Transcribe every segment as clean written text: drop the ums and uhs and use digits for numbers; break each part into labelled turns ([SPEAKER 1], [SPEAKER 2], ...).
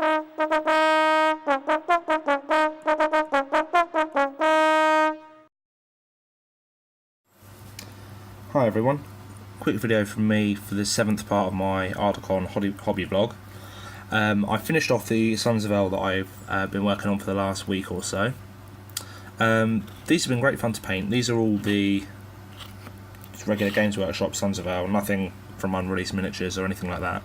[SPEAKER 1] Hi everyone, quick video from me for the 7th part of my Ardacon hobby vlog. I finished off the Sons of Eorl that I've been working on for the last week or so. These have been great fun to paint. These are all the regular Games Workshop Sons of Eorl, nothing from unreleased miniatures or anything like that.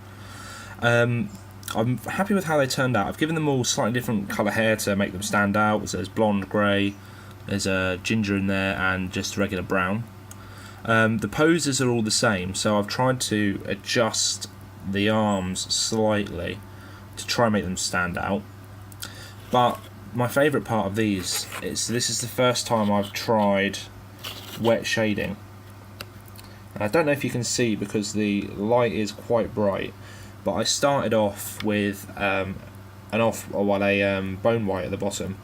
[SPEAKER 1] I'm happy with how they turned out. I've given them all slightly different colour hair to make them stand out. So there's blonde, grey, there's a ginger in there and just regular brown. The poses are all the same, so I've tried to adjust the arms slightly to try and make them stand out. But my favourite part of these is this is the first time I've tried wet shading. And I don't know if you can see because the light is quite bright, but I started off with bone white at the bottom,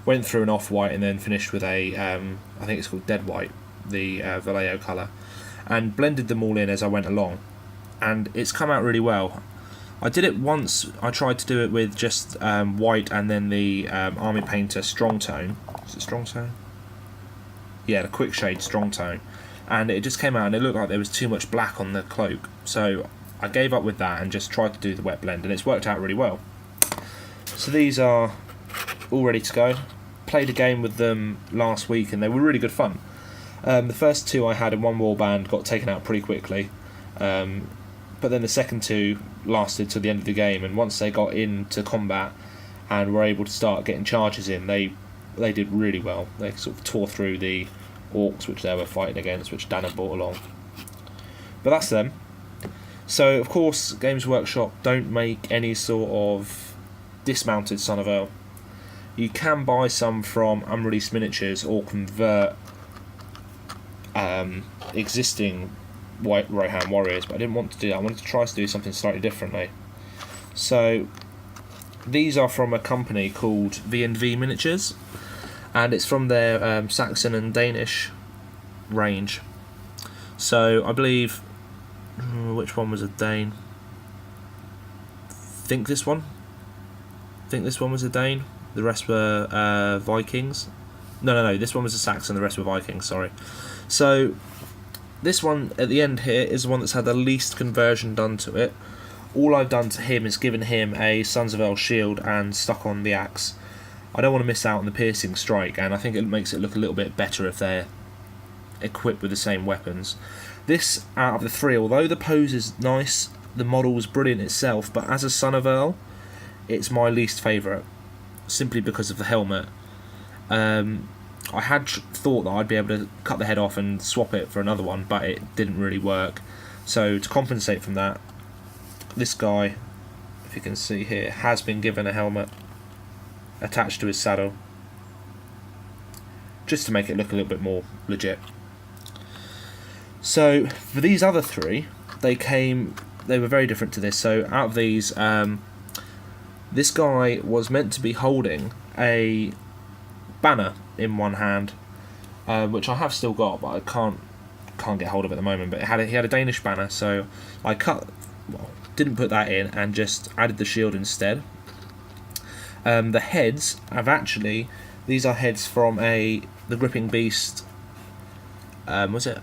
[SPEAKER 1] went through an off-white and then finished with a, I think it's called dead white, the Vallejo colour, and blended them all in as I went along, and it's come out really well. I did it once, I tried to do it with just white and then the Army Painter Strong Tone. Is it Strong Tone? Yeah, the Quick Shade Strong Tone, and it just came out and it looked like there was too much black on the cloak, so I gave up with that and just tried to do the wet blend, and it's worked out really well. So these are all ready to go. Played a game with them last week and they were really good fun. The first two I had in one warband got taken out pretty quickly, but then the second two lasted till the end of the game, and once they got into combat and were able to start getting charges in, they did really well. They sort of tore through the orcs which they were fighting against, which Dan had brought along. But that's them. So of course Games Workshop don't make any sort of dismounted Son of Eorl. You can buy some from unreleased miniatures or convert existing white Rohan warriors, but I didn't want to do that. I wanted to try to do something slightly differently. So these are from a company called V&V Miniatures, and it's from their Saxon and Danish range. So I believe, which one was a Dane? Think this one was a Dane. The rest were Vikings. No, this one was a Saxon, the rest were Vikings, sorry. So this one at the end here is the one that's had the least conversion done to it. All I've done to him is given him a Sons of Eorl shield and stuck on the axe. I don't want to miss out on the piercing strike, and I think it makes it look a little bit better if they're equipped with the same weapons. This, out of the three, although the pose is nice, the model was brilliant itself, but as a Son of Eorl, it's my least favourite, simply because of the helmet. I had thought that I'd be able to cut the head off and swap it for another one, but it didn't really work. So to compensate from that, this guy, if you can see here, has been given a helmet attached to his saddle, just to make it look a little bit more legit. So for these other three, they were very different to this. So out of these, this guy was meant to be holding a banner in one hand, which I have still got, but I can't get hold of at the moment. But he had a Danish banner, so I didn't put that in and just added the shield instead. The heads these are heads from the Gripping Beast. Was it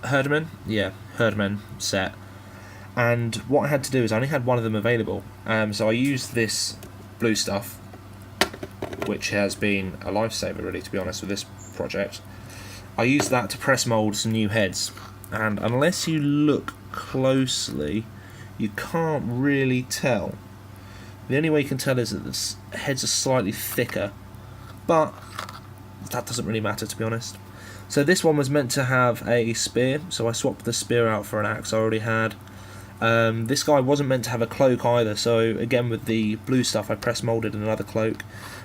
[SPEAKER 1] Herdman? Yeah, Herdman set. And what I had to do is I only had one of them available, so I used this blue stuff, which has been a lifesaver really, to be honest, with this project. I used that to press mould some new heads, and unless you look closely you can't really tell. The only way you can tell is that the heads are slightly thicker, but that doesn't really matter, to be honest. So this one was meant to have a spear, so I swapped the spear out for an axe I already had. This guy wasn't meant to have a cloak either, so again with the blue stuff I press moulded another cloak,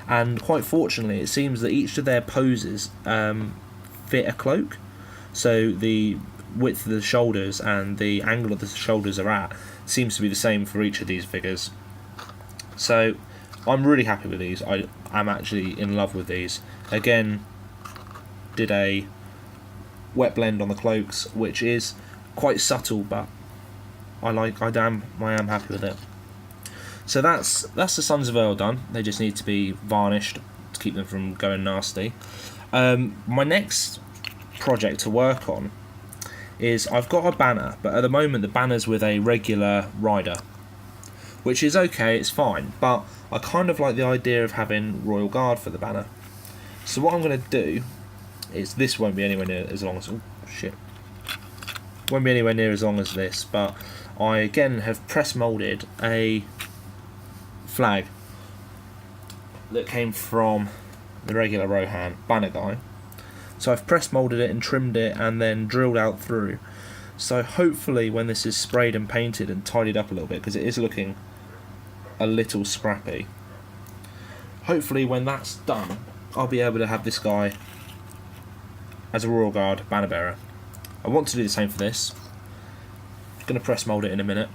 [SPEAKER 1] and quite fortunately it seems that each of their poses fit a cloak, so the width of the shoulders and the angle of the shoulders are at seems to be the same for each of these figures. So I'm really happy with these. I'm actually in love with these. Again, did a wet blend on the cloaks, which is quite subtle, but I am happy with it. So that's the Sons of Eorl done. They just need to be varnished to keep them from going nasty. My next project to work on is I've got a banner, but at the moment the banner's with a regular rider, which is okay, it's fine, but I kind of like the idea of having Royal Guard for the banner. So what I'm going to do is, this won't be anywhere near as long as, oh shit, won't be anywhere near as long as this, but I again have press moulded a flag that came from the regular Rohan banner guy. So I've press moulded it and trimmed it and then drilled out through. So hopefully when this is sprayed and painted and tidied up a little bit, because it is looking a little scrappy, hopefully when that's done I'll be able to have this guy as a Royal Guard banner bearer. I want to do the same for this. I'm going to press mould it in a minute,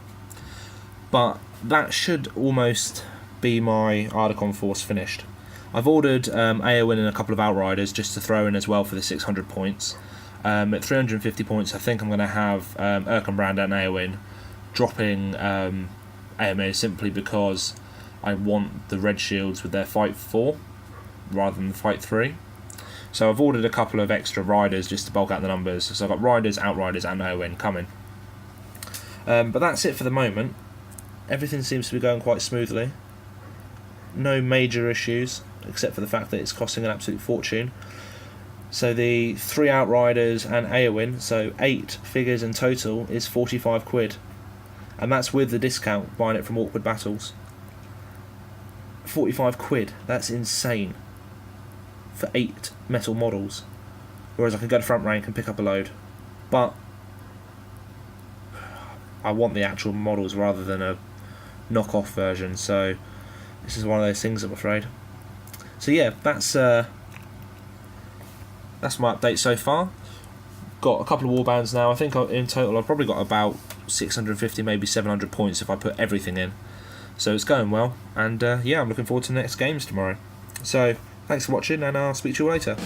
[SPEAKER 1] but that should almost be my Ardacon force finished. I've ordered Eowyn and a couple of Outriders just to throw in as well for the 600 points. At 350 points I think I'm going to have Erkenbrand and Eowyn dropping AMA simply because I want the red shields with their fight 4 rather than the fight 3. So I've ordered a couple of extra riders just to bulk out the numbers. So I've got Riders, Outriders and Eowyn coming. But that's it for the moment. Everything seems to be going quite smoothly. No major issues, except for the fact that it's costing an absolute fortune. So the 3 Outriders and Eowyn, so 8 figures in total, is 45 quid. And that's with the discount, buying it from Awkward Battles. 45 quid, that's insane. For 8 metal models. Whereas I can go to front rank and pick up a load. But I want the actual models rather than a knockoff version, so this is one of those things, I'm afraid. So yeah, that's my update so far. Got a couple of warbands now. I think in total I've probably got about 650, maybe 700 points if I put everything in. So it's going well, and yeah, I'm looking forward to the next games tomorrow. So thanks for watching, and I'll speak to you later.